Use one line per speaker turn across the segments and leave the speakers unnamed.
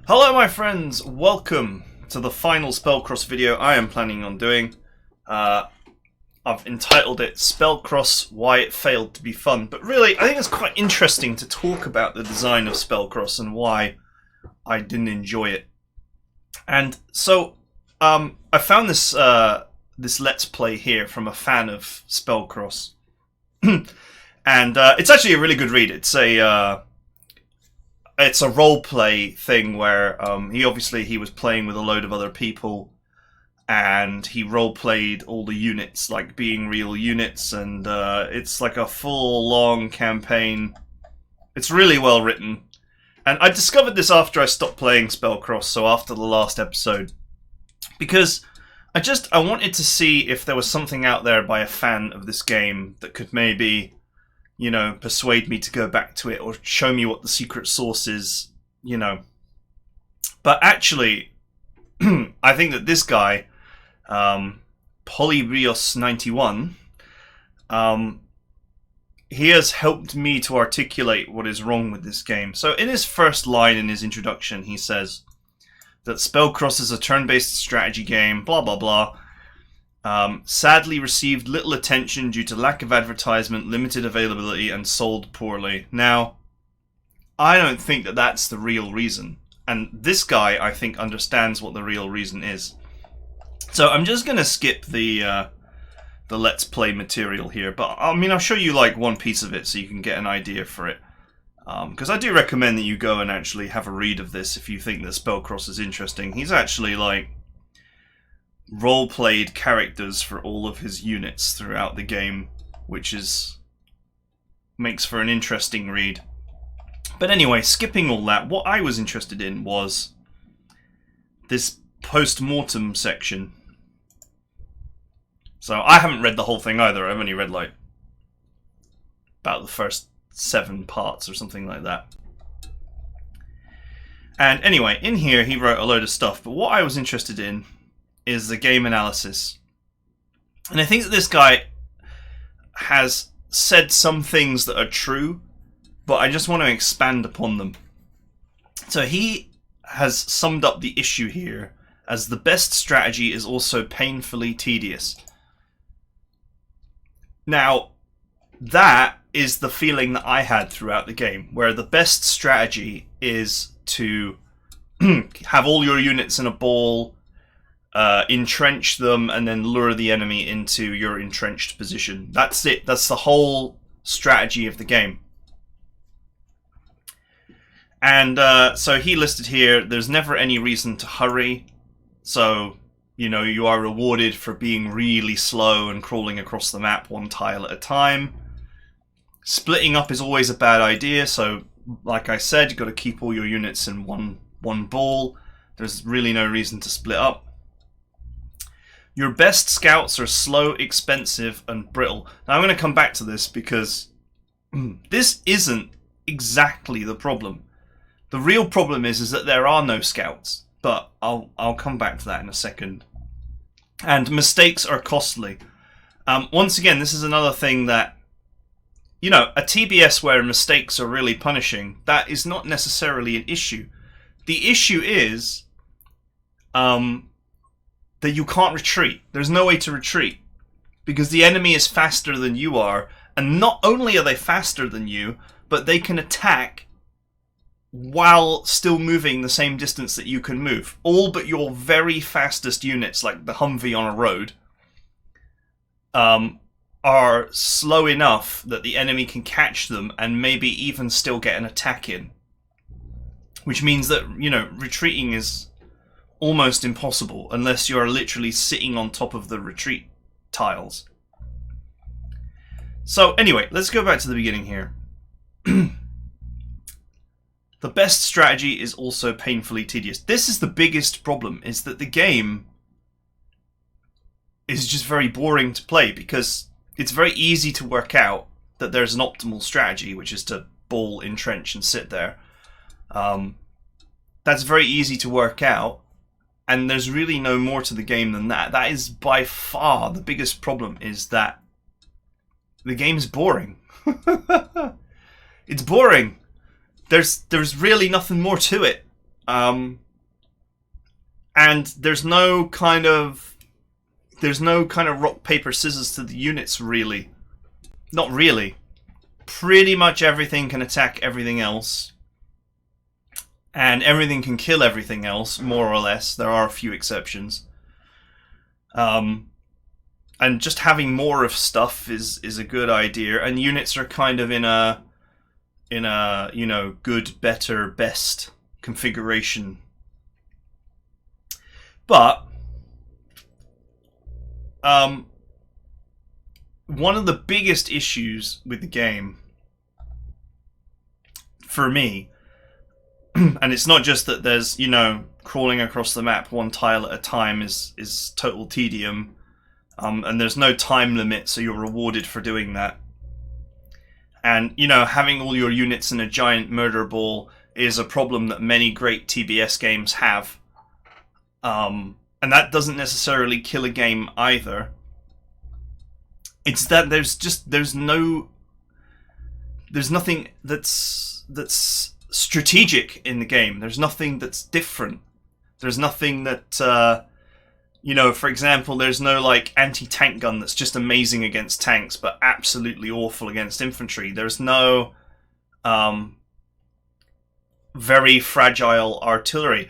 Hello my friends, welcome to the final Spellcross video I am planning on doing. I've entitled it Spellcross, Why It Failed to Be Fun, but really I think it's quite interesting to talk about the design of Spellcross and why I didn't enjoy it. And so I found this this Let's Play here from a fan of Spellcross. And it's actually a really good read. It's a roleplay thing where he was playing with a load of other people, and he roleplayed all the units like being real units, and it's like a full long campaign. It's really well written, and I discovered this after I stopped playing Spellcross, so after the last episode, because I wanted to see if there was something out there by a fan of this game that could maybe, you know, persuade me to go back to it or show me what the secret sauce is, you know. But actually, I think that this guy, Polyrios91, he has helped me to articulate what is wrong with this game. So in his first line in his introduction, he says that Spellcross is a turn-based strategy game, blah blah blah. Sadly received little attention due to lack of advertisement, limited availability, and sold poorly. Now, I don't think that that's the real reason. And this guy, I think, understands what the real reason is. So I'm just going to skip the Let's Play material here. But, I mean, I'll show you, like, one piece of it so you can get an idea for it. Because I do recommend that you go and actually have a read of this if you think that Spellcross is interesting. He's actually, like, role-played characters for all of his units throughout the game, which makes for an interesting read. But anyway, skipping all that, what I was interested in was this post-mortem section. So I haven't read the whole thing either. I've only read like about the first 7 parts or something like that. And anyway, in here he wrote a load of stuff, but what I was interested in is the game analysis. And I think that this guy has said some things that are true, but I just want to expand upon them. So he has summed up the issue here as the best strategy is also painfully tedious. Now, that is the feeling that I had throughout the game, where the best strategy is to have all your units in a ball, entrench them, and then lure the enemy into your entrenched position. That's it. That's the whole strategy of the game. And so he listed here, there's never any reason to hurry. So, you know, you are rewarded for being really slow and crawling across the map one tile at a time. Splitting up is always a bad idea. So, like I said, you've got to keep all your units in one ball. There's really no reason to split up. Your best scouts are slow, expensive, and brittle. Now I'm going to come back to this because this isn't exactly the problem. The real problem is that there are no scouts, but I'll come back to that in a second. And mistakes are costly. Once again, this is another thing that, you know, a TBS where mistakes are really punishing, that is not necessarily an issue. The issue is that you can't retreat. There's no way to retreat because the enemy is faster than you are, and not only are they faster than you, but they can attack while still moving the same distance that you can move. All but your very fastest units, like the Humvee on a road, are slow enough that the enemy can catch them and maybe even still get an attack in. Which means that, you know, retreating is almost impossible unless you're literally sitting on top of the retreat tiles. So anyway, let's go back to the beginning here. The best strategy is also painfully tedious. This is the biggest problem, is that the game is just very boring to play because it's very easy to work out that there's an optimal strategy, which is to ball, entrench, and sit there. That's very easy to work out, and there's really no more to the game than that. That is by far the biggest problem, is that the game's boring. It's boring. There's really nothing more to it. And there's no kind of rock paper scissors to the units, really. Not really. Pretty much everything can attack everything else, and everything can kill everything else, more or less. There are a few exceptions. And just having more of stuff is a good idea. And units are kind of in a good, better, best configuration. But one of the biggest issues with the game, for me, and it's not just that there's, crawling across the map one tile at a time is total tedium, and there's no time limit, so you're rewarded for doing that. And, having all your units in a giant murder ball is a problem that many great TBS games have. And that doesn't necessarily kill a game either. It's that there's nothing that's strategic in the game. There's nothing that's different. There's nothing that, for example, there's no anti-tank gun that's just amazing against tanks but absolutely awful against infantry. There's no very fragile artillery.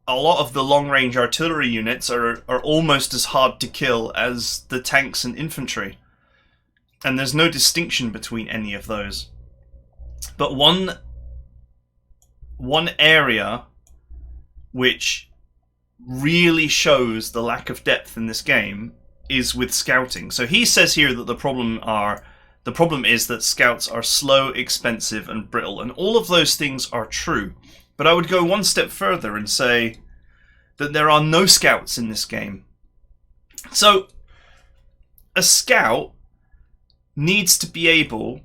A lot of the long-range artillery units are almost as hard to kill as the tanks and infantry. And there's no distinction between any of those. But one area which really shows the lack of depth in this game is with scouting. So he says here that the problem is that scouts are slow, expensive, and brittle. And all of those things are true. But I would go one step further and say that there are no scouts in this game. So, a scout needs to be able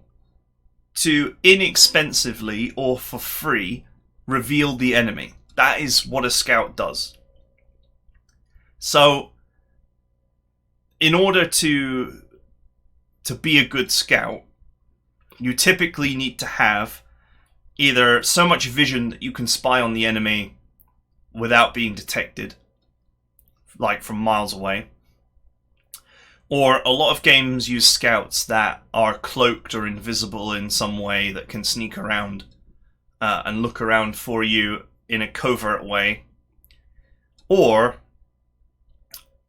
to inexpensively or for free reveal the enemy. That is what a scout does. So, in order to be a good scout, you typically need to have either so much vision that you can spy on the enemy without being detected, like from miles away. Or a lot of games use scouts that are cloaked or invisible in some way that can sneak around and look around for you in a covert way. Or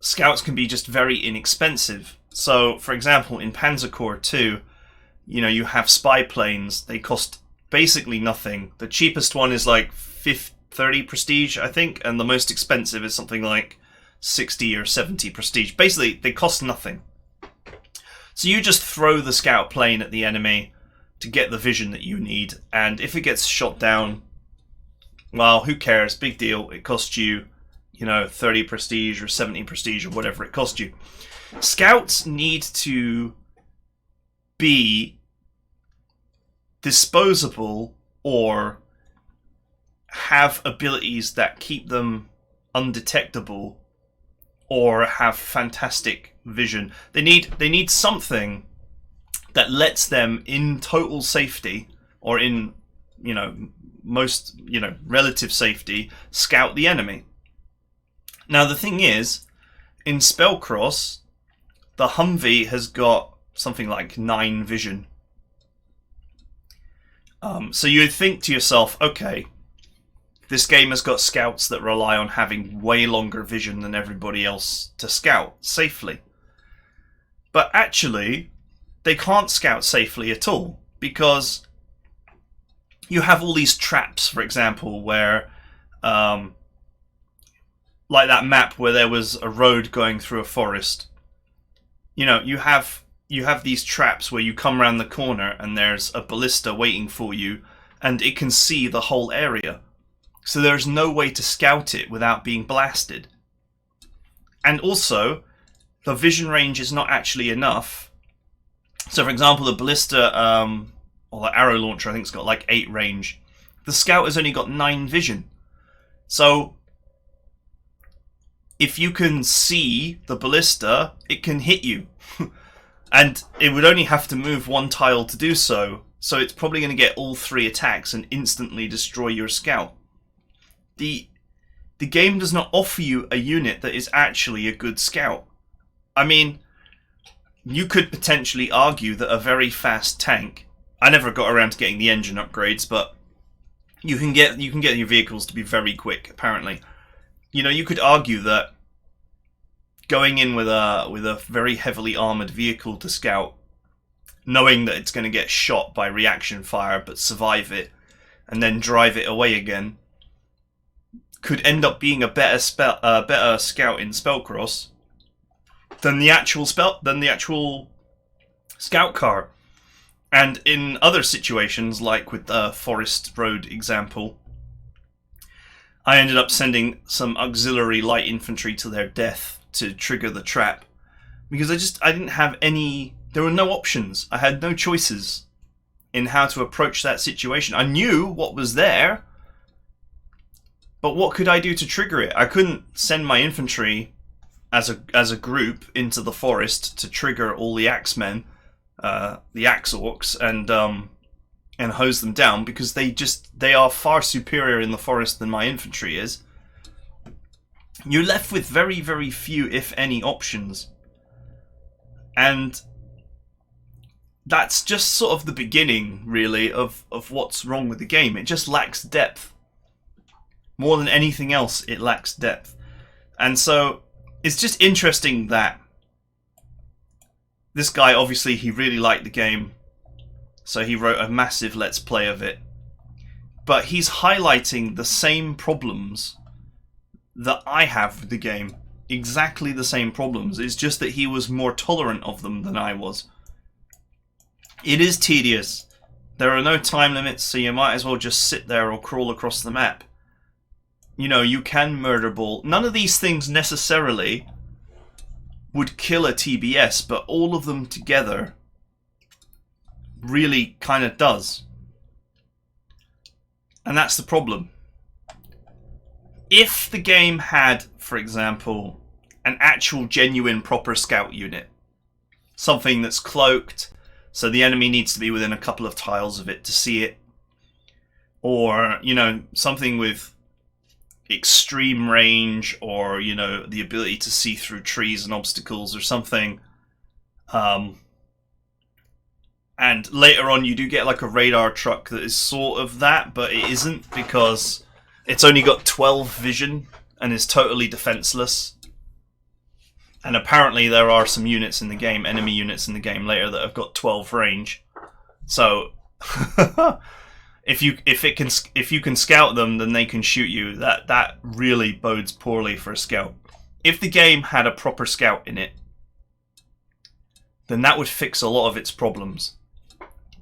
scouts can be just very inexpensive. So, for example, in Panzer Corps 2, you have spy planes. They cost basically nothing. The cheapest one is 30 prestige, I think, and the most expensive is something like 60 or 70 prestige. Basically, they cost nothing. So you just throw the scout plane at the enemy to get the vision that you need, and if it gets shot down, well, who cares? Big deal. It cost you, 30 prestige or 70 prestige or whatever it cost you. Scouts need to be disposable or have abilities that keep them undetectable or have fantastic vision. They need something that lets them in total safety or in most relative safety scout the enemy. Now the thing is, in Spellcross, the Humvee has got something like 9 vision. So you would think to yourself, okay, this game has got scouts that rely on having way longer vision than everybody else to scout safely. But actually, they can't scout safely at all, because you have all these traps, for example, where, like that map where there was a road going through a forest. You have these traps where you come around the corner and there's a ballista waiting for you, and it can see the whole area. So there's no way to scout it without being blasted. And also, the vision range is not actually enough. So for example, the ballista, or the arrow launcher, I think it's got 8 range. The scout has only got 9 vision. So if you can see the ballista, it can hit you. And it would only have to move 1 tile to do so. So it's probably going to get all 3 attacks and instantly destroy your scout. the game does not offer you a unit that is actually a good scout. I mean, you could potentially argue that a very fast tank. I never got around to getting the engine upgrades, but you can get your vehicles to be very quick. Apparently, you could argue that going in with a very heavily armored vehicle to scout, knowing that it's going to get shot by reaction fire but survive it, and then drive it away again, could end up being a better scout in Spellcross than the actual scout car. And in other situations, like with the Forest Road example, I ended up sending some auxiliary light infantry to their death to trigger the trap, because I didn't have any. There were no options. I had no choices in how to approach that situation. I knew what was there, but what could I do to trigger it? I couldn't send my infantry as a group into the forest to trigger all the axemen, the axe orcs, and hose them down, because they are far superior in the forest than my infantry is. You're left with very, very few, if any, options. And that's just sort of the beginning, really, of what's wrong with the game. It just lacks depth. More than anything else, it lacks depth. And so, it's just interesting that this guy, obviously, he really liked the game, so he wrote a massive Let's Play of it. But he's highlighting the same problems that I have with the game. Exactly the same problems. It's just that he was more tolerant of them than I was. It is tedious. There are no time limits, so you might as well just sit there or crawl across the map. You can murder ball. None of these things necessarily would kill a TBS, but all of them together really kind of does. And that's the problem. If the game had, for example, an actual genuine proper scout unit, something that's cloaked, so the enemy needs to be within a couple of tiles of it to see it, or, something with extreme range, or, the ability to see through trees and obstacles or something. And later on you do get like a radar truck that is sort of that, but it isn't, because it's only got 12 vision and is totally defenseless. And apparently there are some units in the game, enemy units in the game later, that have got 12 range. So if you can scout them, then they can shoot you. That really bodes poorly for a scout. If the game had a proper scout in it, then that would fix a lot of its problems.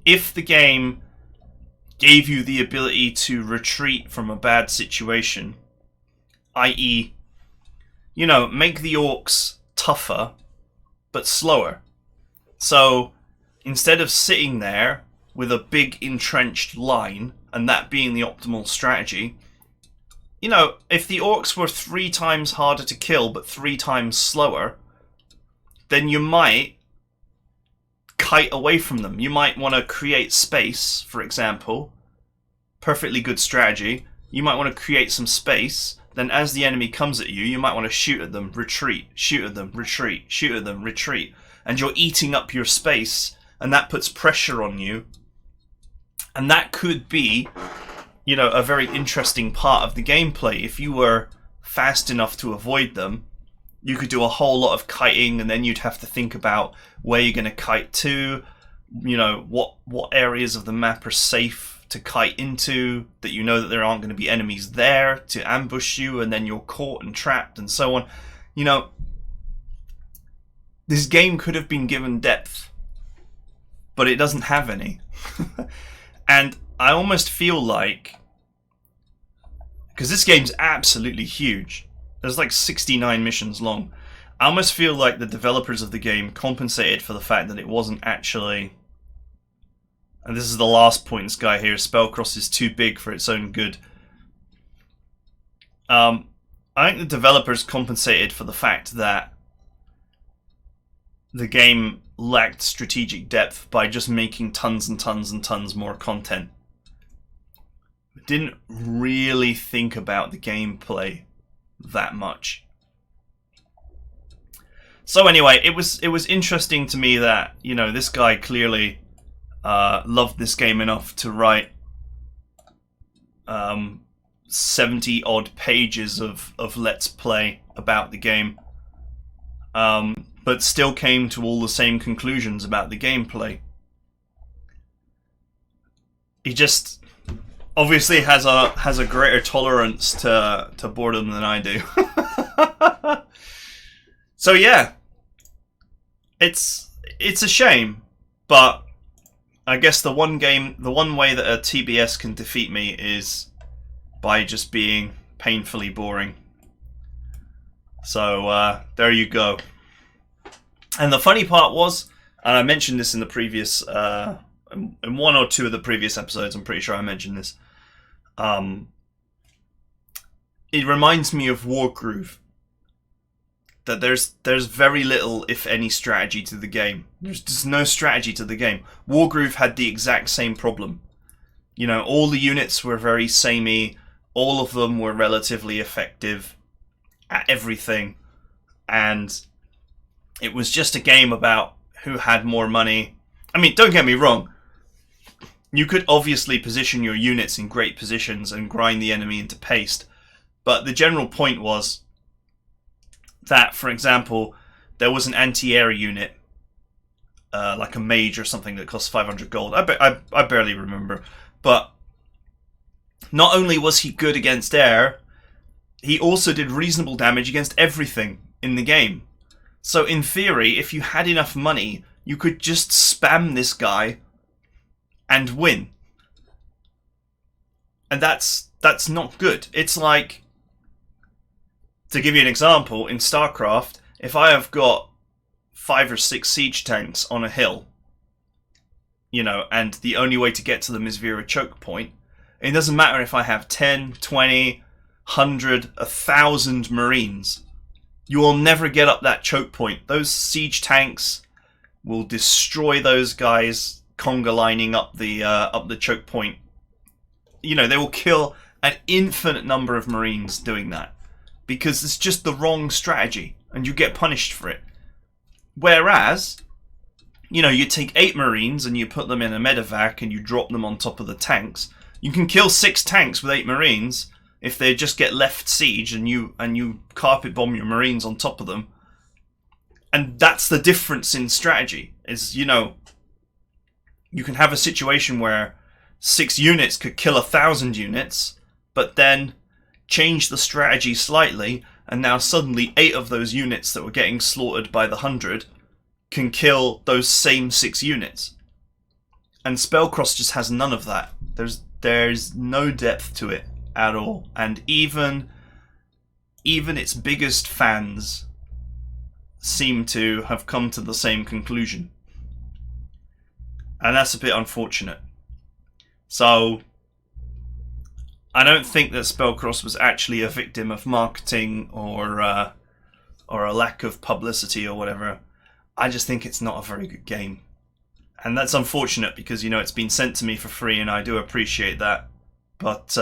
If the game gave you the ability to retreat from a bad situation, i.e., make the orcs tougher but slower. So instead of sitting there with a big entrenched line and that being the optimal strategy, if the orcs were 3 times harder to kill but 3 times slower, then you might kite away from them. You might want to create space, for example. Perfectly good strategy. You might want to create some space. Then as the enemy comes at you, you might want to shoot at them, retreat, shoot at them, retreat, shoot at them, retreat. And you're eating up your space, and that puts pressure on you. And that could be, a very interesting part of the gameplay. If you were fast enough to avoid them, you could do a whole lot of kiting, and then you'd have to think about where you're going to kite to, what areas of the map are safe to kite into, that that there aren't going to be enemies there to ambush you, and then you're caught and trapped and so on. This game could have been given depth, but it doesn't have any. And I almost feel like, because this game's absolutely huge, there's like 69 missions long, I almost feel like the developers of the game compensated for the fact that it wasn't actually, and this is the last point, this guy here, Spellcross is too big for its own good. I think the developers compensated for the fact that the game lacked strategic depth by just making tons and tons and tons more content. didn't really think about the gameplay that much. So anyway, it was interesting to me that, you know, this guy clearly loved this game enough to write 70 odd pages of Let's Play about the game, but still came to all the same conclusions about the gameplay. He just obviously has a greater tolerance to boredom than I do. So yeah, it's a shame, but I guess the one way that a TBS can defeat me is by just being painfully boring. So there you go. And the funny part was, and I mentioned this in the previous, in one or two of the previous episodes, I'm pretty sure I mentioned this. It reminds me of Wargroove. That there's very little, if any, strategy to the game. There's just no strategy to the game. Wargroove had the exact same problem. You know, all the units were very samey. All of them were relatively effective at everything. And it was just a game about who had more money. I mean, don't get me wrong. You could obviously position your units in great positions and grind the enemy into paste. But the general point was that, for example, there was an anti-air unit, like a mage or something that cost 500 gold. I barely remember. But not only was he good against air, he also did reasonable damage against everything in the game. So in theory, if you had enough money, you could just spam this guy and win. And that's not good. It's like, to give you an example, in StarCraft, if I have got 5 or 6 siege tanks on a hill, you know, and the only way to get to them is via a choke point, it doesn't matter if I have 10, 20, 100, 1,000 Marines. You will never get up that choke point. Those siege tanks will destroy those guys conga lining up the choke point. You know, they will kill an infinite number of Marines doing that. Because it's just the wrong strategy, and you get punished for it. Whereas, you know, you take 8 Marines and you put them in a medevac and you drop them on top of the tanks. You can kill 6 tanks with 8 Marines if they just get left siege and you carpet bomb your Marines on top of them. And that's the difference in strategy. Is, you know, you can have a situation where 6 units could kill 1,000 units, but then change the strategy slightly, and now suddenly 8 of those units that were getting slaughtered by the 100 can kill those same 6 units. And Spellcross just has none of that. There's no depth to it at all. And even its biggest fans seem to have come to the same conclusion. And that's a bit unfortunate. So I don't think that Spellcross was actually a victim of marketing or a lack of publicity or whatever. I just think it's not a very good game. And that's unfortunate because, you know, it's been sent to me for free and I do appreciate that. But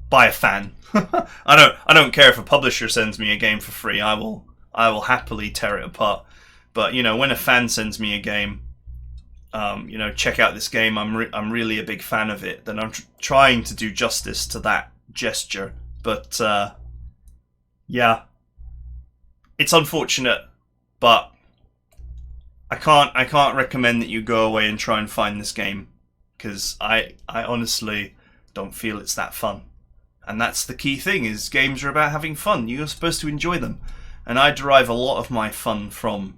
by a fan. I don't care if a publisher sends me a game for free. I will happily tear it apart. But, you know, when a fan sends me a game, you know, check out this game, I'm really a big fan of it, then I'm trying to do justice to that gesture. But yeah, it's unfortunate, but I can't recommend that you go away and try and find this game, because I honestly don't feel it's that fun. And that's the key thing, is games are about having fun. You're supposed to enjoy them. And I derive a lot of my fun from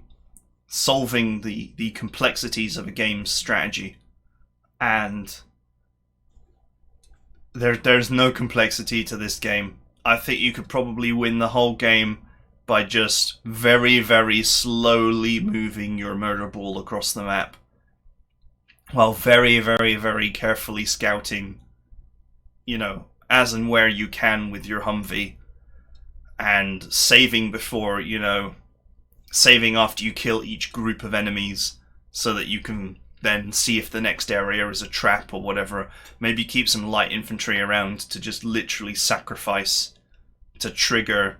solving the complexities of a game's strategy. And there's no complexity to this game. I think you could probably win the whole game by just very, very slowly moving your murder ball across the map, while very, very, very carefully scouting, you know, as and where you can with your Humvee, and saving before, you know, saving after you kill each group of enemies so that you can then see if the next area is a trap or whatever. Maybe keep some light infantry around to just literally sacrifice to trigger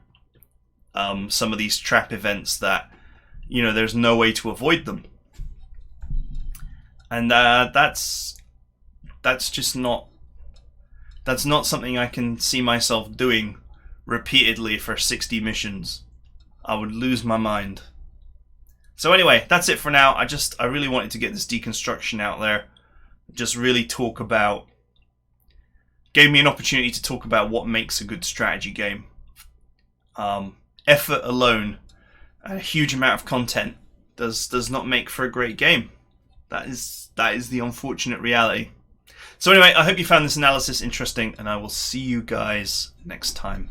some of these trap events that, you know, there's no way to avoid them. And that's just not, that's not something I can see myself doing repeatedly for 60 missions. I would lose my mind. So anyway, that's it for now. I really wanted to get this deconstruction out there. Just really talk about, gave me an opportunity to talk about what makes a good strategy game. Effort alone, and a huge amount of content does not make for a great game. That is the unfortunate reality. So anyway, I hope you found this analysis interesting, and I will see you guys next time.